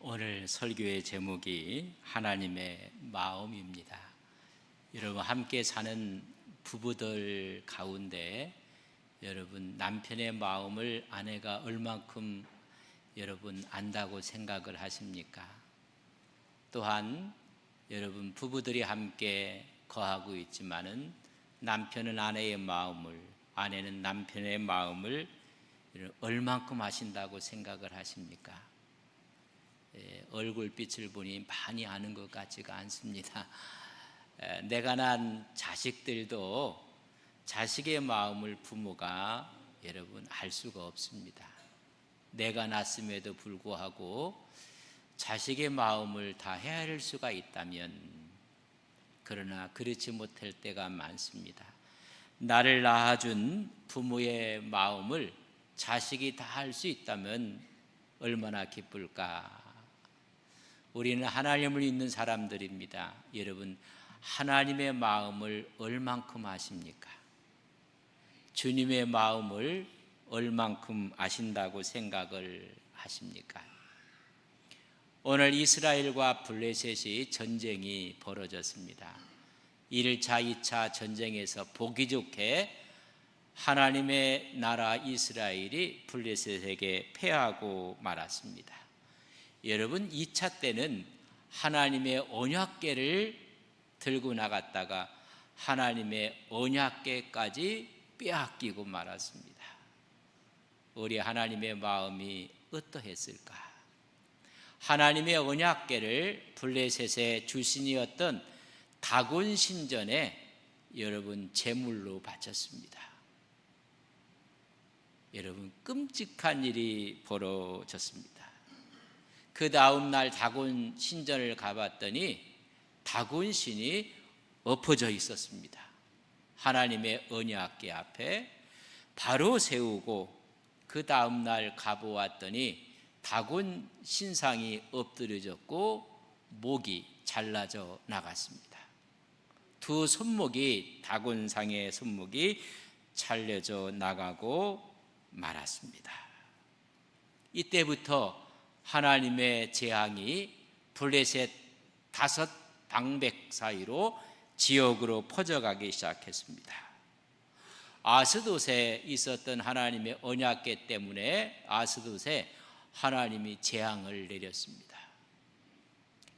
오늘 설교의 제목이 하나님의 마음입니다. 여러분, 함께 사는 부부들 가운데 여러분 남편의 마음을 아내가 얼만큼 여러분 안다고 생각을 하십니까? 또한 여러분 부부들이 함께 거하고 있지만은 남편은 아내의 마음을, 아내는 남편의 마음을 얼만큼 아신다고 생각을 하십니까? 얼굴빛을 보니 많이 아는 것 같지가 않습니다. 내가 낳은 자식들도 자식의 마음을 부모가 여러분 알 수가 없습니다. 내가 낳았음에도 불구하고 자식의 마음을 다 헤아릴 수가 있다면, 그러나 그렇지 못할 때가 많습니다. 나를 낳아준 부모의 마음을 자식이 다 알 수 있다면 얼마나 기쁠까. 우리는 하나님을 믿는 사람들입니다. 여러분, 하나님의 마음을 얼만큼 아십니까? 주님의 마음을 얼만큼 아신다고 생각을 하십니까? 오늘 이스라엘과 블레셋이 전쟁이 벌어졌습니다. 1차, 2차 전쟁에서 보기 좋게 하나님의 나라 이스라엘이 블레셋에게 패하고 말았습니다. 여러분, 2차 때는 하나님의 언약궤를 들고 나갔다가 하나님의 언약궤까지 빼앗기고 말았습니다. 우리 하나님의 마음이 어떠했을까? 하나님의 언약궤를 블레셋의 주신이었던 다곤 신전에 여러분 제물로 바쳤습니다. 여러분, 끔찍한 일이 벌어졌습니다. 그 다음 날 다곤 신전을 가봤더니 다곤 신이 엎어져 있었습니다. 하나님의 언약궤 앞에 바로 세우고 그 다음 날 가보았더니 다곤 신상이 엎드려졌고 목이 잘라져 나갔습니다. 두 손목이, 다곤상의 손목이 잘려져 나가고 말았습니다. 이때부터 하나님의 재앙이 블레셋 5 방백 사이로 지역으로 퍼져가기 시작했습니다. 아스돗에 있었던 하나님의 언약궤 때문에 아스돗에 하나님이 재앙을 내렸습니다.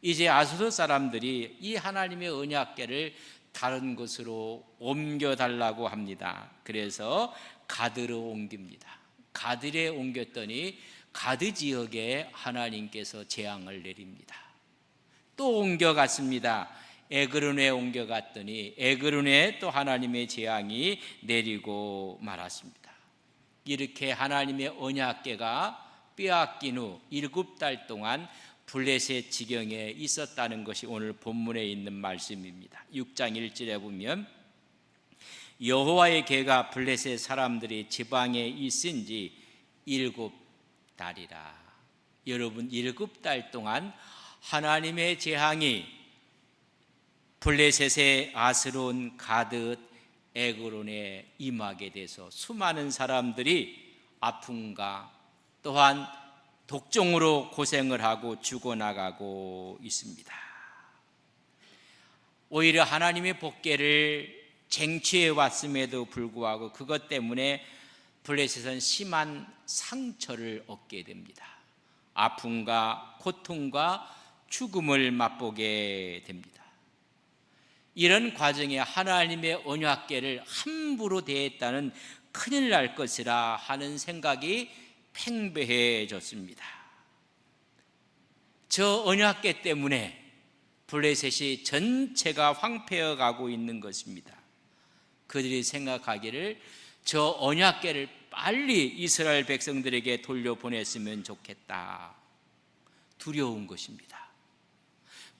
이제 아스돗 사람들이 이 하나님의 언약궤를 다른 곳으로 옮겨달라고 합니다. 그래서 가드로 옮깁니다. 가드에 옮겼더니 가드 지역에 하나님께서 재앙을 내립니다. 또 옮겨갔습니다. 에그론에 옮겨갔더니 에그론에 또 하나님의 재앙이 내리고 말았습니다. 이렇게 하나님의 언약궤가 빼앗긴 후 7달 동안 블레셋 지경에 있었다는 것이 오늘 본문에 있는 말씀입니다. 6장 1절에 보면 여호와의 궤가 블레셋 사람들이 지방에 있은 지 7달이라. 여러분, 7달 동안 하나님의 재앙이 블레셋의 아스론, 가드, 에그론에 임하게 돼서 수많은 사람들이 아픔과 또한 독종으로 고생을 하고 죽어나가고 있습니다. 오히려 하나님의 복궤를 쟁취해 왔음에도 불구하고 그것 때문에 블레셋은 심한 상처를 얻게 됩니다. 아픔과 고통과 죽음을 맛보게 됩니다. 이런 과정에 하나님의 언약궤를 함부로 대했다는 큰일 날 것이라 하는 생각이 팽배해졌습니다. 저 언약궤 때문에 블레셋이 전체가 황폐해 가고 있는 것입니다. 그들이 생각하기를 저 언약궤를 빨리 이스라엘 백성들에게 돌려보냈으면 좋겠다. 두려운 것입니다.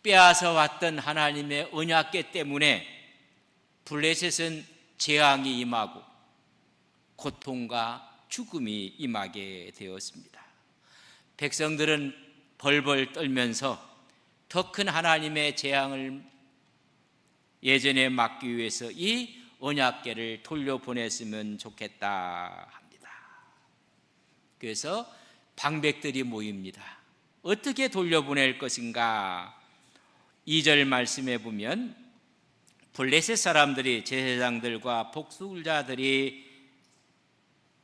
빼앗아 왔던 하나님의 언약궤 때문에 블레셋은 재앙이 임하고 고통과 죽음이 임하게 되었습니다. 백성들은 벌벌 떨면서 더 큰 하나님의 재앙을 예전에 막기 위해서 이 언약궤를 돌려보냈으면 좋겠다 합니다. 그래서 방백들이 모입니다. 어떻게 돌려보낼 것인가? 2절 말씀에 보면 블레셋 사람들이 제사장들과 복술자들이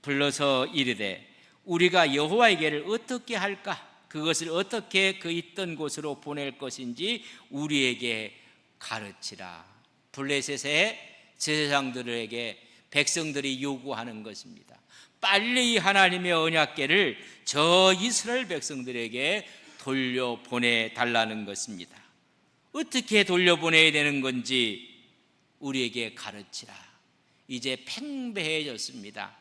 불러서 이르되 우리가 여호와에게를 어떻게 할까? 그것을 어떻게 그 있던 곳으로 보낼 것인지 우리에게 가르치라. 블레셋의 제사장들에게 백성들이 요구하는 것입니다. 빨리 하나님의 언약궤를 저 이스라엘 백성들에게 돌려보내 달라는 것입니다. 어떻게 돌려보내야 되는 건지 우리에게 가르치라. 이제 팽배해졌습니다.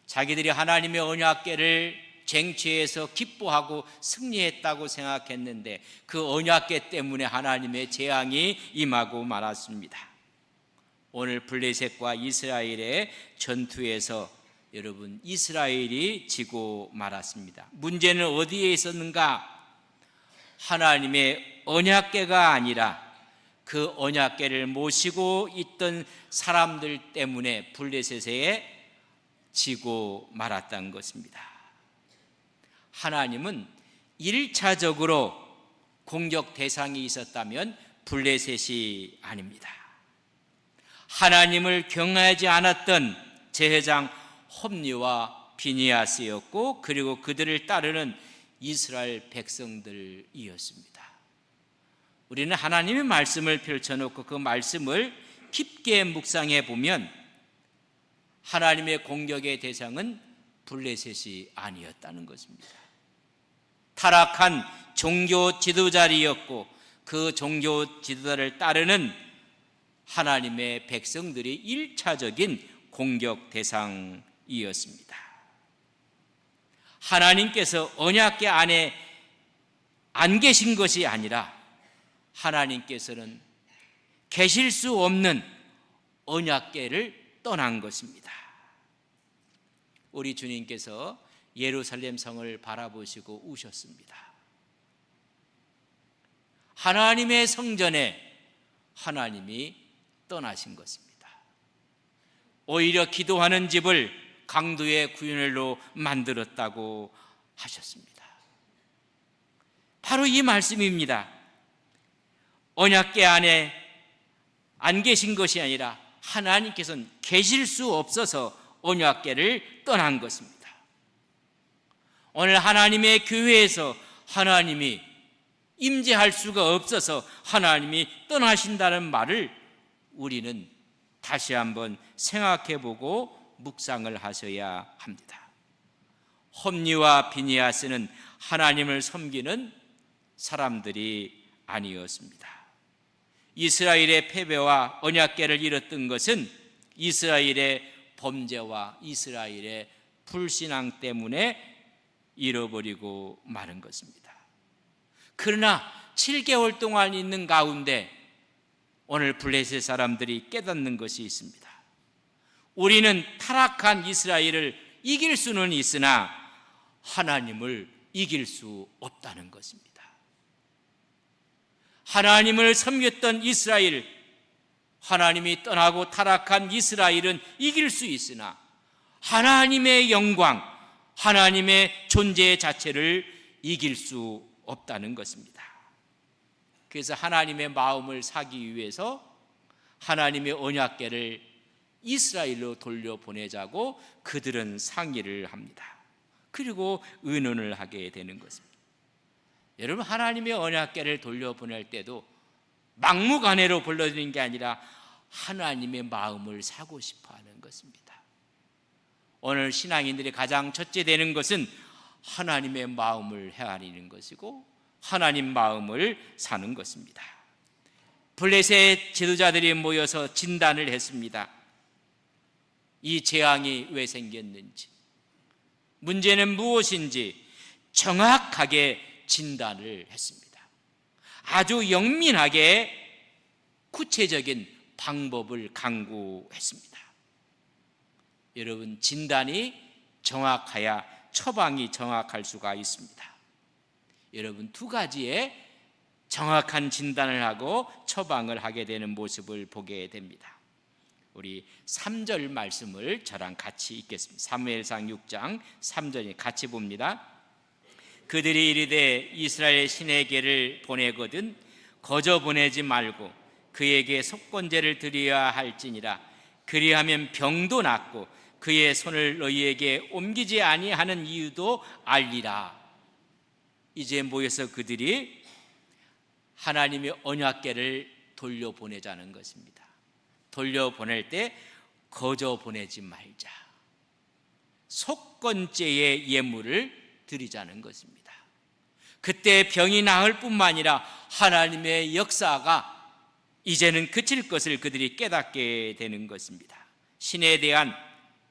자기들이 하나님의 언약궤를 쟁취해서 기뻐하고 승리했다고 생각했는데 그 언약궤 때문에 하나님의 재앙이 임하고 말았습니다. 오늘 블레셋과 이스라엘의 전투에서 여러분 이스라엘이 지고 말았습니다. 문제는 어디에 있었는가? 하나님의 언약궤가 아니라 그 언약궤를 모시고 있던 사람들 때문에 블레셋에 지고 말았다는 것입니다. 하나님은 1차적으로 공격 대상이 있었다면 블레셋이 아닙니다. 하나님을 경외하지 않았던 제사장 홈리와 비니아스였고 그리고 그들을 따르는 이스라엘 백성들이었습니다. 우리는 하나님의 말씀을 펼쳐놓고 그 말씀을 깊게 묵상해 보면 하나님의 공격의 대상은 블레셋이 아니었다는 것입니다. 타락한 종교 지도자리였고 그 종교 지도자를 따르는 하나님의 백성들이 1차적인 공격 대상이었습니다. 하나님께서 언약궤 안에 안 계신 것이 아니라 하나님께서는 계실 수 없는 언약궤를 떠난 것입니다. 우리 주님께서 예루살렘 성을 바라보시고 우셨습니다. 하나님의 성전에 하나님이 떠나신 것입니다. 오히려 기도하는 집을 강도의 구유물로 만들었다고 하셨습니다. 바로 이 말씀입니다. 언약궤 안에 안 계신 것이 아니라 하나님께서는 계실 수 없어서 언약궤를 떠난 것입니다. 오늘 하나님의 교회에서 하나님이 임재할 수가 없어서 하나님이 떠나신다는 말을 우리는 다시 한번 생각해보고 묵상을 하셔야 합니다. 홈리와 비니아스는 하나님을 섬기는 사람들이 아니었습니다. 이스라엘의 패배와 언약궤를 잃었던 것은 이스라엘의 범죄와 이스라엘의 불신앙 때문에 잃어버리고 마는 것입니다. 그러나 7개월 동안 있는 가운데 오늘 블레셋 사람들이 깨닫는 것이 있습니다. 우리는 타락한 이스라엘을 이길 수는 있으나 하나님을 이길 수 없다는 것입니다. 하나님을 섬겼던 이스라엘, 하나님이 떠나고 타락한 이스라엘은 이길 수 있으나 하나님의 영광, 하나님의 존재 자체를 이길 수 없다는 것입니다. 그래서 하나님의 마음을 사기 위해서 하나님의 언약궤를 이스라엘로 돌려보내자고 그들은 상의를 합니다. 그리고 의논을 하게 되는 것입니다. 여러분, 하나님의 언약궤를 돌려보낼 때도 막무가내로 불러드리는 게 아니라 하나님의 마음을 사고 싶어하는 것입니다. 오늘 신앙인들이 가장 첫째 되는 것은 하나님의 마음을 헤아리는 것이고 하나님 마음을 사는 것입니다. 블레셋 지도자들이 모여서 진단을 했습니다. 이 재앙이 왜 생겼는지, 문제는 무엇인지 정확하게 진단을 했습니다. 아주 영민하게 구체적인 방법을 강구했습니다. 여러분, 진단이 정확해야 처방이 정확할 수가 있습니다. 여러분, 두 가지의 정확한 진단을 하고 처방을 하게 되는 모습을 보게 됩니다. 우리 3절 말씀을 저랑 같이 읽겠습니다. 사무엘상 6장 3절에 같이 봅니다. 그들이 이르되 이스라엘 신에게를 보내거든 거저 보내지 말고 그에게 속건제를 드려야 할지니라. 그리하면 병도 낫고 그의 손을 너희에게 옮기지 아니하는 이유도 알리라. 이제 모여서 그들이 하나님의 언약궤를 돌려보내자는 것입니다. 돌려보낼 때 거저 보내지 말자. 속건제의 예물을 드리자는 것입니다. 그때 병이 나을 뿐만 아니라 하나님의 역사가 이제는 그칠 것을 그들이 깨닫게 되는 것입니다. 신에 대한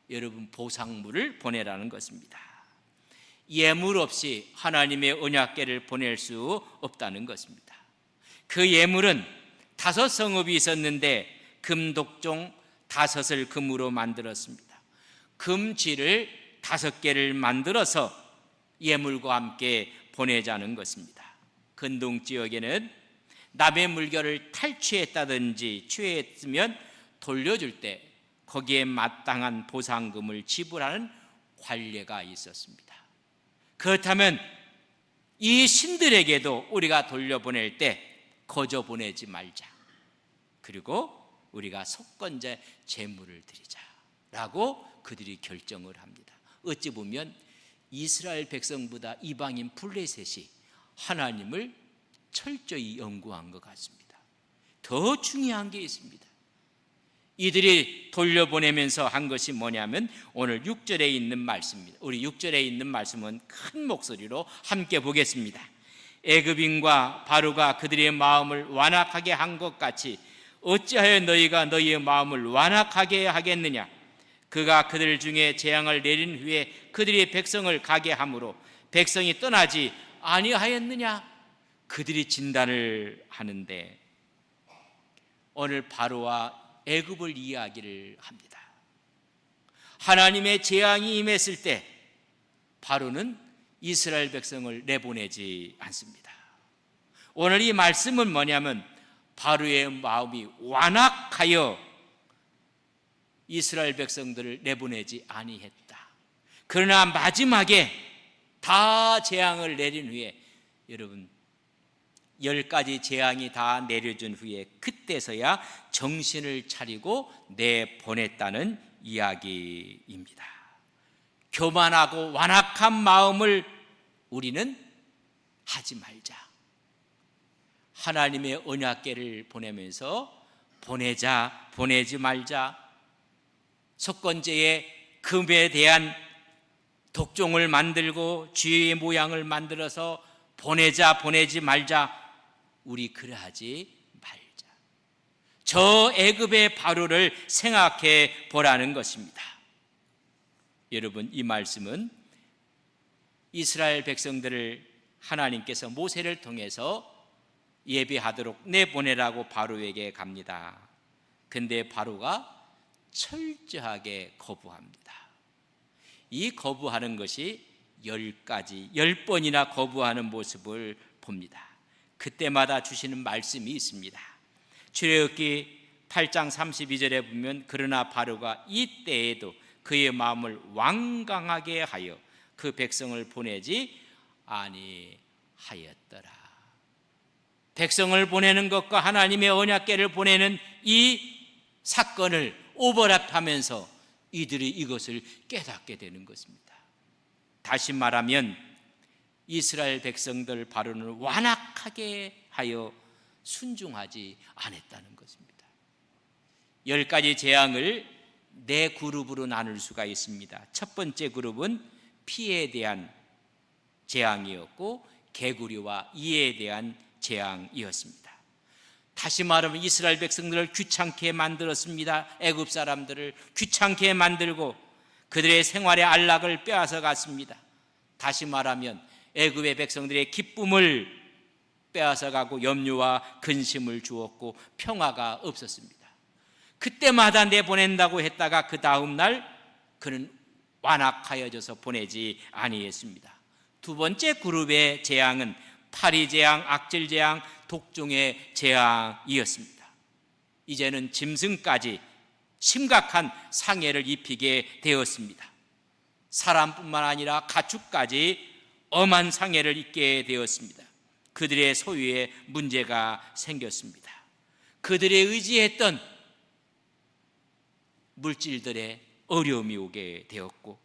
여러분 보상물을 보내라는 것입니다. 예물 없이 하나님의 언약궤를 보낼 수 없다는 것입니다. 그 예물은 5 성읍이 있었는데 금독종 5을 금으로 만들었습니다. 금쥐를 5개를 만들어서 예물과 함께 보내자는 것입니다. 근동 지역에는 남의 물건을 탈취했다든지 취했으면 돌려줄 때 거기에 마땅한 보상금을 지불하는 관례가 있었습니다. 그렇다면 이 신들에게도 우리가 돌려보낼 때 거저 보내지 말자. 그리고 우리가 속건제 제물을 드리자라고 그들이 결정을 합니다. 어찌 보면 이스라엘 백성보다 이방인 블레셋이 하나님을 철저히 연구한 것 같습니다. 더 중요한 게 있습니다. 이들이 돌려보내면서 한 것이 뭐냐면 오늘 6절에 있는 말씀입니다. 우리 6절에 있는 말씀은 큰 목소리로 함께 보겠습니다. 애굽인과 바로가 그들의 마음을 완악하게 한 것 같이 어찌하여 너희가 너희의 마음을 완악하게 하겠느냐. 그가 그들 중에 재앙을 내린 후에 그들의 백성을 가게 함으로 백성이 떠나지 아니하였느냐. 그들이 진단을 하는데 오늘 바로와 애굽을 이야기를 합니다. 하나님의 재앙이 임했을 때 바로는 이스라엘 백성을 내보내지 않습니다. 오늘 이 말씀은 뭐냐면 바로의 마음이 완악하여 이스라엘 백성들을 내보내지 아니했다. 그러나 마지막에 다 재앙을 내린 후에 여러분 10가지 재앙이 다 내려준 후에 그때서야 정신을 차리고 내보냈다는 이야기입니다. 교만하고 완악한 마음을 우리는 하지 말자. 하나님의 언약궤를 보내면서 보내지 말자. 속건제의 금에 대한 독종을 만들고 쥐의 모양을 만들어서 보내지 말자. 우리 그러하지 말자. 저 애굽의 바로를 생각해 보라는 것입니다. 여러분, 이 말씀은 이스라엘 백성들을 하나님께서 모세를 통해서 예배하도록 내보내라고 바로에게 갑니다. 근데 바로가 철저하게 거부합니다. 이 거부하는 것이 10번이나 거부하는 모습을 봅니다. 그때마다 주시는 말씀이 있습니다. 출애굽기 8장 32절에 보면 그러나 바로가 이때에도 그의 마음을 완강하게 하여 그 백성을 보내지 아니하였더라. 백성을 보내는 것과 하나님의 언약궤를 보내는 이 사건을 오버랩하면서 이들이 이것을 깨닫게 되는 것입니다. 다시 말하면 이스라엘 백성들 바로는 완악하게 하여 순종하지 않았다는 것입니다. 10가지 재앙을 4그룹으로 나눌 수가 있습니다. 첫 번째 그룹은 피에 대한 재앙이었고 개구리와 이에 대한 재앙이었습니다. 다시 말하면 이스라엘 백성들을 귀찮게 만들었습니다. 애굽 사람들을 귀찮게 만들고 그들의 생활의 안락을 빼앗아 갔습니다. 다시 말하면 애굽의 백성들의 기쁨을 빼앗아 가고 염려와 근심을 주었고 평화가 없었습니다. 그때마다 내보낸다고 했다가 그 다음 날 그는 완악하여져서 보내지 아니했습니다. 두 번째 그룹의 재앙은 파리 재앙, 악질 재앙, 독종의 재앙이었습니다. 이제는 짐승까지 심각한 상해를 입히게 되었습니다. 사람뿐만 아니라 가축까지 엄한 상해를 입게 되었습니다. 그들의 소유에 문제가 생겼습니다. 그들의 의지했던 물질들의 어려움이 오게 되었고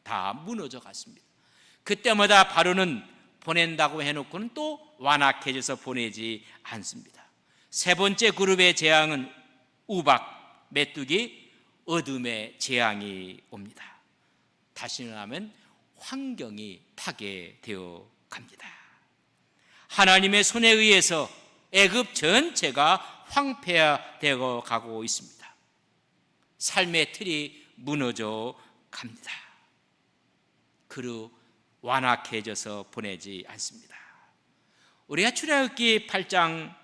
다 무너져 갔습니다. 그때마다 바로는 보낸다고 해놓고는 또 완악해져서 보내지 않습니다. 세 번째 그룹의 재앙은 우박, 메뚜기, 어둠의 재앙이 옵니다. 다시 말하면 환경이 파괴되어 갑니다. 하나님의 손에 의해서 애굽 전체가 황폐화되어 가고 있습니다. 삶의 틀이 무너져 갑니다. 그로 완악해져서 보내지 않습니다. 우리가 출애굽기 8장,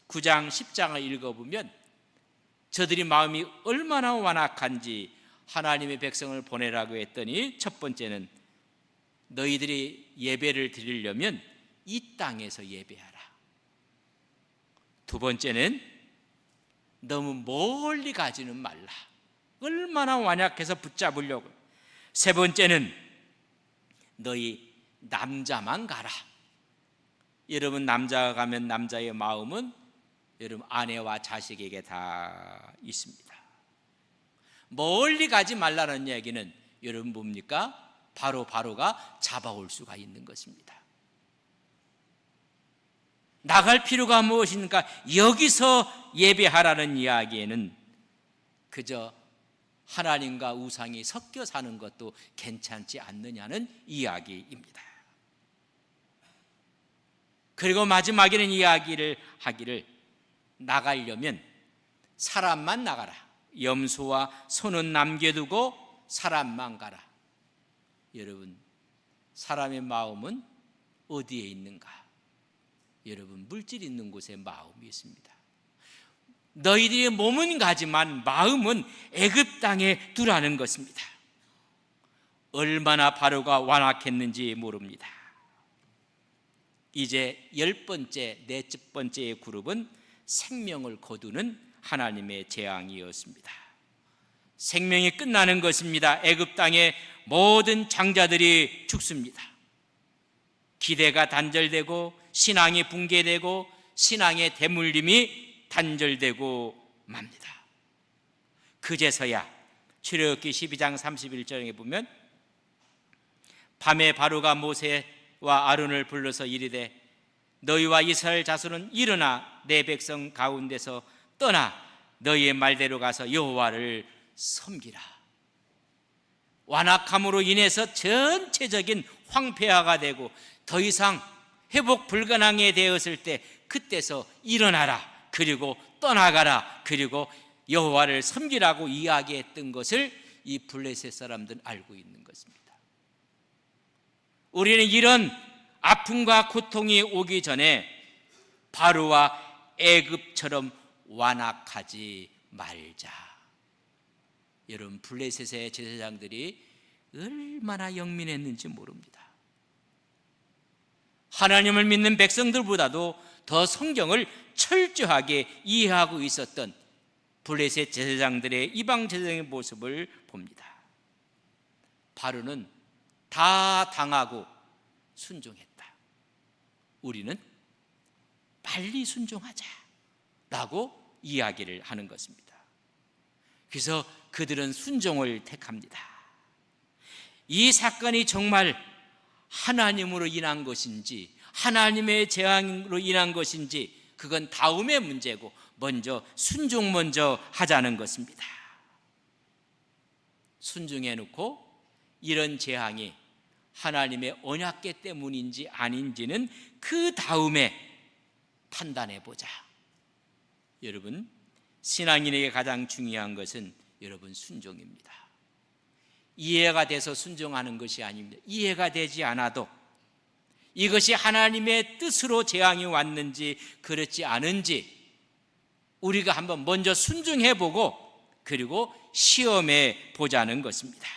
9장, 10장을 읽어보면 저들이 마음이 얼마나 완악한지 하나님의 백성을 보내라고 했더니 첫 번째는 너희들이 예배를 드리려면 이 땅에서 예배하라. 두 번째는 너무 멀리 가지는 말라. 얼마나 완약해서 붙잡으려고. 세 번째는 너희 남자만 가라. 여러분 남자가 가면 남자의 마음은 여러분 아내와 자식에게 다 있습니다. 멀리 가지 말라는 얘기는 여러분 뭡니까? 바로가 잡아올 수가 있는 것입니다. 나갈 필요가 무엇입니까? 여기서 예배하라는 이야기에는 그저 하나님과 우상이 섞여 사는 것도 괜찮지 않느냐는 이야기입니다. 그리고 마지막에는 이야기를 하기를 나가려면 사람만 나가라. 염소와 소는 남겨두고 사람만 가라. 여러분 사람의 마음은 어디에 있는가? 여러분 물질 있는 곳에 마음이 있습니다. 너희들의 몸은 가지만 마음은 애굽 땅에 두라는 것입니다. 얼마나 바로가 완악했는지 모릅니다. 이제 10번째, 넷째 번째의 그룹은 생명을 거두는 하나님의 재앙이었습니다. 생명이 끝나는 것입니다. 애굽 땅의 모든 장자들이 죽습니다. 기대가 단절되고 신앙이 붕괴되고 신앙의 대물림이 단절되고 맙니다. 그제서야 출애굽기 12장 31절에 보면 밤에 바로가 모세와 아론을 불러서 이르되 너희와 이스라엘 자손은 일어나 내 백성 가운데서 떠나 너희의 말대로 가서 여호와를 섬기라. 완악함으로 인해서 전체적인 황폐화가 되고 더 이상 회복 불가능하게 되었을 때 그때서 일어나라. 그리고 떠나가라. 그리고 여호와를 섬기라고 이야기했던 것을 이 블레셋 사람들은 알고 있는 것입니다. 우리는 이런 아픔과 고통이 오기 전에 바로와 애굽처럼 완악하지 말자. 여러분 블레셋의 제사장들이 얼마나 영민했는지 모릅니다. 하나님을 믿는 백성들보다도 더 성경을 철저하게 이해하고 있었던 블레셋 제사장들의 이방 제사장의 모습을 봅니다. 바로는 다 당하고 순종했다. 우리는 빨리 순종하자라고 이야기를 하는 것입니다. 그래서 그들은 순종을 택합니다. 이 사건이 정말 하나님으로 인한 것인지 하나님의 재앙으로 인한 것인지 그건 다음의 문제고 먼저 순종 먼저 하자는 것입니다. 순종해 놓고 이런 재앙이 하나님의 언약궤 때문인지 아닌지는 그 다음에 판단해 보자. 여러분 신앙인에게 가장 중요한 것은 여러분 순종입니다. 이해가 돼서 순종하는 것이 아닙니다. 이해가 되지 않아도 이것이 하나님의 뜻으로 재앙이 왔는지 그렇지 않은지 우리가 한번 먼저 순종해 보고 그리고 시험해 보자는 것입니다.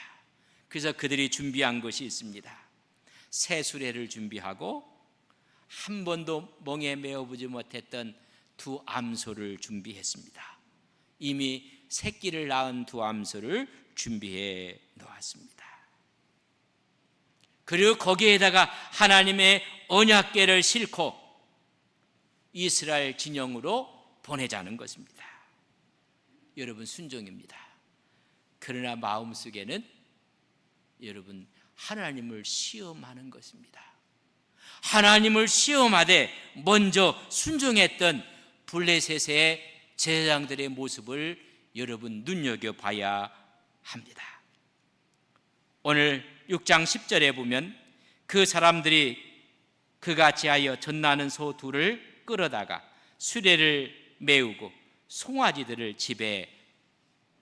그래서 그들이 준비한 것이 있습니다. 새 수레를 준비하고 한 번도 멍에 메어보지 못했던 두 암소를 준비했습니다. 이미 새끼를 낳은 두 암소를 준비해 놓았습니다. 그리고 거기에다가 하나님의 언약궤를 싣고 이스라엘 진영으로 보내자는 것입니다. 여러분, 순종입니다. 그러나 마음속에는 여러분, 하나님을 시험하는 것입니다. 하나님을 시험하되 먼저 순종했던 블레셋의 제사장들의 모습을 여러분 눈여겨봐야 합니다. 오늘 6장 10절에 보면 그 사람들이 그같이 하여 젖나는 소 둘을 끌어다가 수레를 메우고 송아지들을 집에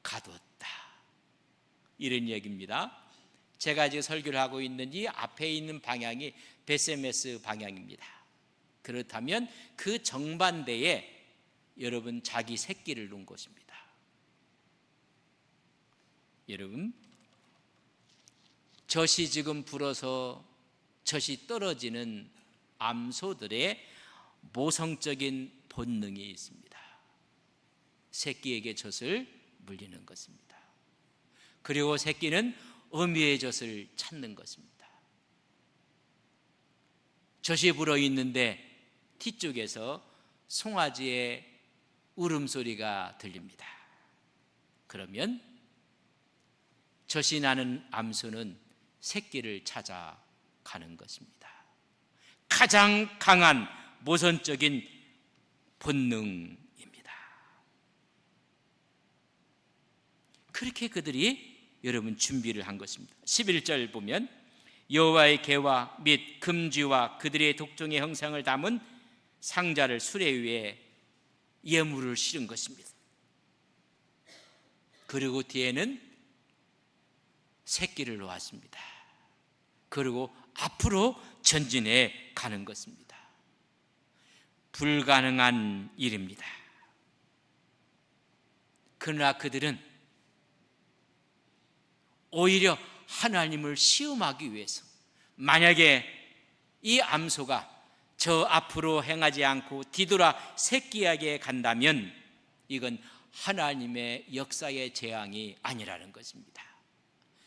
가두었다, 이런 얘기입니다. 제가 지금 설교를 하고 있는 이 앞에 있는 방향이 베세메스 방향입니다. 그렇다면 그 정반대에 여러분 자기 새끼를 놓은 것입니다. 여러분, 젖이 지금 불어서 젖이 떨어지는 암소들의 모성적인 본능이 있습니다. 새끼에게 젖을 물리는 것입니다. 그리고 새끼는 어미의 젖을 찾는 것입니다. 젖이 불어 있는데 뒤쪽에서 송아지의 울음소리가 들립니다. 그러면 젖이 나는 암소는 새끼를 찾아가는 것입니다. 가장 강한 모선적인 본능입니다. 그렇게 그들이 여러분 준비를 한 것입니다. 11절 보면 여호와의 궤와 및 금쥐와 그들의 독종의 형상을 담은 상자를 수레 위에 예물을 실은 것입니다. 그리고 뒤에는 새끼를 놓았습니다. 그리고 앞으로 전진해 가는 것입니다. 불가능한 일입니다. 그러나 그들은 오히려 하나님을 시험하기 위해서, 만약에 이 암소가 저 앞으로 행하지 않고 뒤돌아 새끼에게 간다면 이건 하나님의 역사의 재앙이 아니라는 것입니다.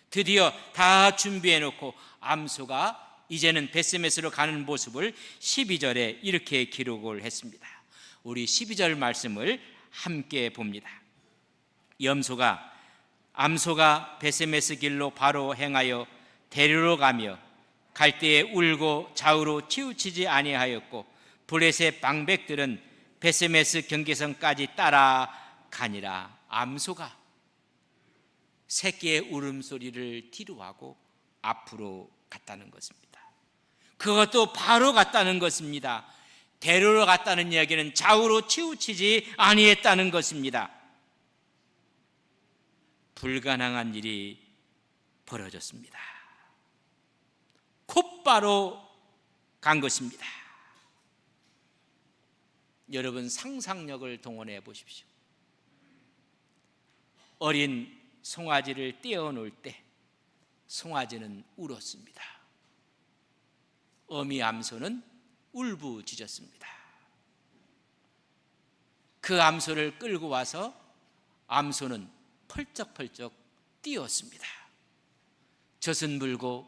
드디어 다 준비해 놓고 암소가 이제는 베스메스로 가는 모습을 12절에 이렇게 기록을 했습니다. 우리 12절 말씀을 함께 봅니다. 암소가 베스메스 길로 바로 행하여 데리러 가며 갈 때에 울고 좌우로 치우치지 아니하였고 블레셋 방백들은 베스메스 경계선까지 따라가니라. 암소가 새끼의 울음소리를 뒤로하고 앞으로 갔다는 것입니다. 그것도 바로 갔다는 것입니다. 데리러 갔다는 이야기는 좌우로 치우치지 아니했다는 것입니다. 불가능한 일이 벌어졌습니다. 곧바로 간 것입니다. 여러분, 상상력을 동원해 보십시오. 어린 송아지를 떼어놓을 때 송아지는 울었습니다. 어미 암소는 울부짖었습니다. 그 암소를 끌고 와서 암소는 펄쩍펄쩍 뛰었습니다. 젖은 물고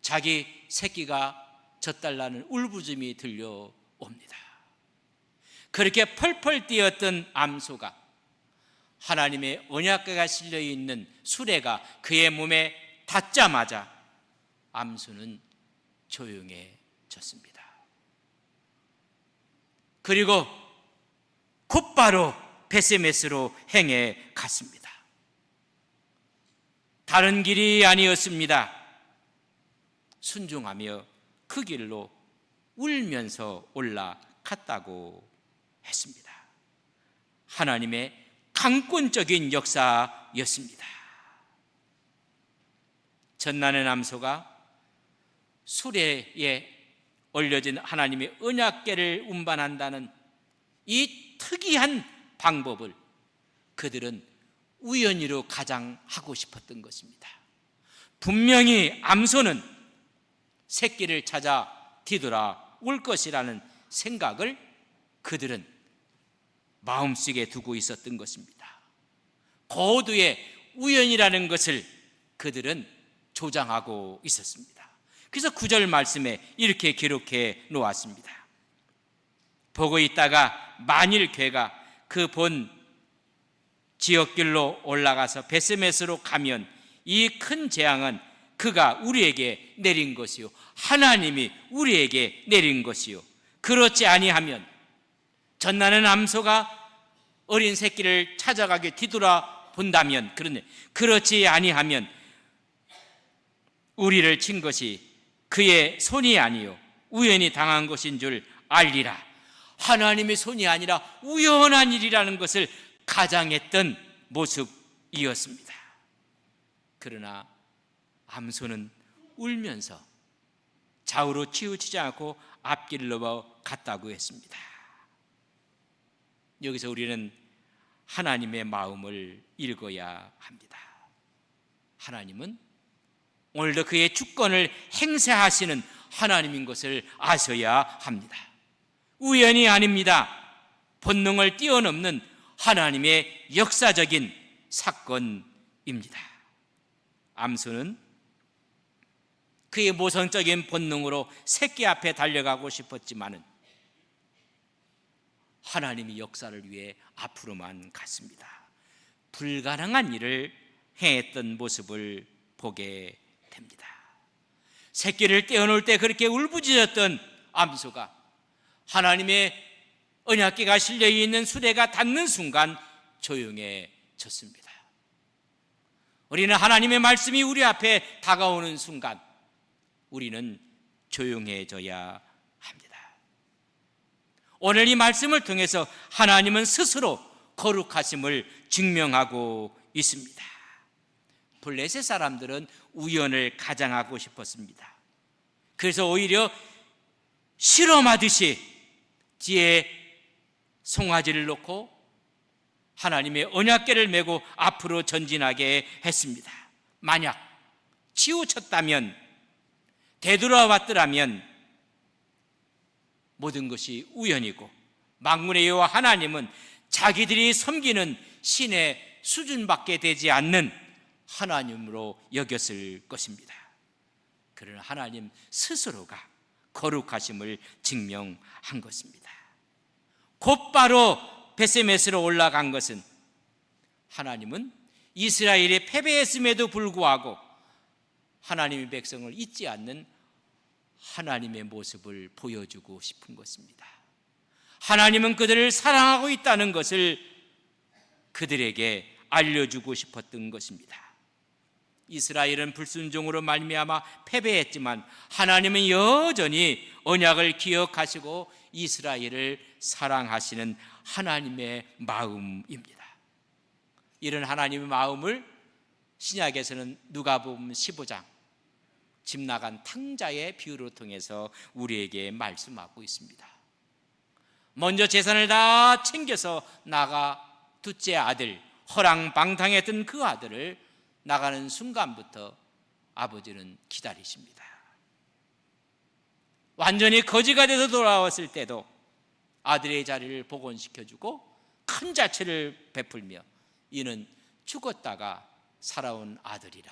자기 새끼가 젖달라는 울부짖음이 들려옵니다. 그렇게 펄펄 뛰었던 암소가 하나님의 언약궤가 실려있는 수레가 그의 몸에 닿자마자 암소는 조용해졌습니다. 그리고 곧바로 베스메스로 행해 갔습니다. 다른 길이 아니었습니다. 순종하며 그 길로 울면서 올라갔다고 했습니다. 하나님의 강권적인 역사였습니다. 젖나는 암소가 수레에 올려진 하나님의 언약궤를 운반한다는 이 특이한 방법을 그들은 우연히로 가장 하고 싶었던 것입니다. 분명히 암소는 새끼를 찾아 뒤돌아 올 것이라는 생각을 그들은 마음속에 두고 있었던 것입니다. 고도의 우연이라는 것을 그들은 조장하고 있었습니다. 그래서 9절 말씀에 이렇게 기록해 놓았습니다. 보고 있다가 만일 괴가 그 본 지역길로 올라가서 베스메스로 가면 이 큰 재앙은 그가 우리에게 내린 것이요, 하나님이 우리에게 내린 것이요, 그렇지 아니하면 전나는 암소가 어린 새끼를 찾아가게 뒤돌아 본다면, 그렇지 아니하면 우리를 친 것이 그의 손이 아니요 우연히 당한 것인 줄 알리라. 하나님의 손이 아니라 우연한 일이라는 것을 가장했던 모습이었습니다. 그러나 암소는 울면서 좌우로 치우치지 않고 앞길로 갔다고 했습니다. 여기서 우리는 하나님의 마음을 읽어야 합니다. 하나님은 오늘도 그의 주권을 행사하시는 하나님인 것을 아셔야 합니다. 우연이 아닙니다. 본능을 뛰어넘는 하나님의 역사적인 사건입니다. 암소는 그의 모성적인 본능으로 새끼 앞에 달려가고 싶었지만은 하나님이 역사를 위해 앞으로만 갔습니다. 불가능한 일을 행했던 모습을 보게 됩니다. 새끼를 떼어놓을 때 그렇게 울부짖었던 암소가 하나님의 언약궤가 실려있는 수레가 닿는 순간 조용해졌습니다. 우리는 하나님의 말씀이 우리 앞에 다가오는 순간 우리는 조용해져야 합니다. 오늘 이 말씀을 통해서 하나님은 스스로 거룩하심을 증명하고 있습니다. 블레셋 사람들은 우연을 가장하고 싶었습니다. 그래서 오히려 실험하듯이 뒤에 송아지를 놓고 하나님의 언약궤를 메고 앞으로 전진하게 했습니다. 만약 치우쳤다면, 되돌아왔더라면 모든 것이 우연이고 만군의 여호와 하나님은 자기들이 섬기는 신의 수준밖에 되지 않는 하나님으로 여겼을 것입니다. 그러나 하나님 스스로가 거룩하심을 증명한 것입니다. 곧바로 베세메스로 올라간 것은 하나님은 이스라엘이 패배했음에도 불구하고 하나님의 백성을 잊지 않는 하나님의 모습을 보여주고 싶은 것입니다. 하나님은 그들을 사랑하고 있다는 것을 그들에게 알려주고 싶었던 것입니다. 이스라엘은 불순종으로 말미암아 패배했지만 하나님은 여전히 언약을 기억하시고 이스라엘을 사랑하시는 하나님의 마음입니다. 이런 하나님의 마음을 신약에서는 누가복음 15장 집 나간 탕자의 비유를 통해서 우리에게 말씀하고 있습니다. 먼저 재산을 다 챙겨서 나가 둘째 아들, 허랑방탕했던 그 아들을 나가는 순간부터 아버지는 기다리십니다. 완전히 거지가 돼서 돌아왔을 때도 아들의 자리를 복원시켜주고 큰 자체를 베풀며 이는 죽었다가 살아온 아들이라.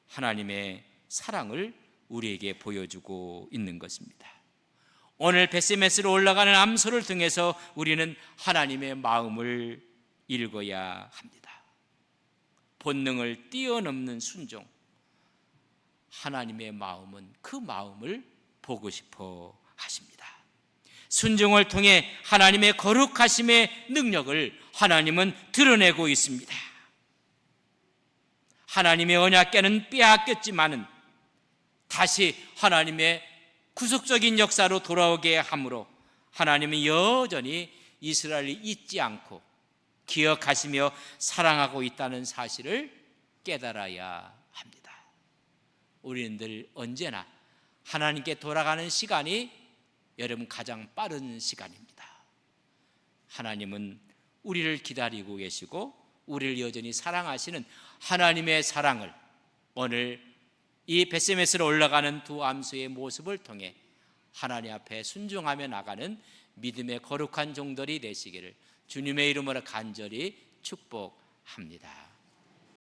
하나님의 사랑을 우리에게 보여주고 있는 것입니다. 오늘 베세메스로 올라가는 암소를 통해서 우리는 하나님의 마음을 읽어야 합니다. 본능을 뛰어넘는 순종. 하나님의 마음은 그 마음을 보고 싶어 하십니다. 순종을 통해 하나님의 거룩하심의 능력을 하나님은 드러내고 있습니다. 하나님의 언약궤는 빼앗겼지만은 다시 하나님의 구속적인 역사로 돌아오게 함으로 하나님은 여전히 이스라엘을 잊지 않고 기억하시며 사랑하고 있다는 사실을 깨달아야 합니다. 우리는 늘 언제나 하나님께 돌아가는 시간이 여러분 가장 빠른 시간입니다. 하나님은 우리를 기다리고 계시고 우리를 여전히 사랑하시는 하나님의 사랑을 오늘 이 베세메스로 올라가는 두 암소의 모습을 통해 하나님 앞에 순종하며 나가는 믿음의 거룩한 종들이 되시기를 주님의 이름으로 간절히 축복합니다.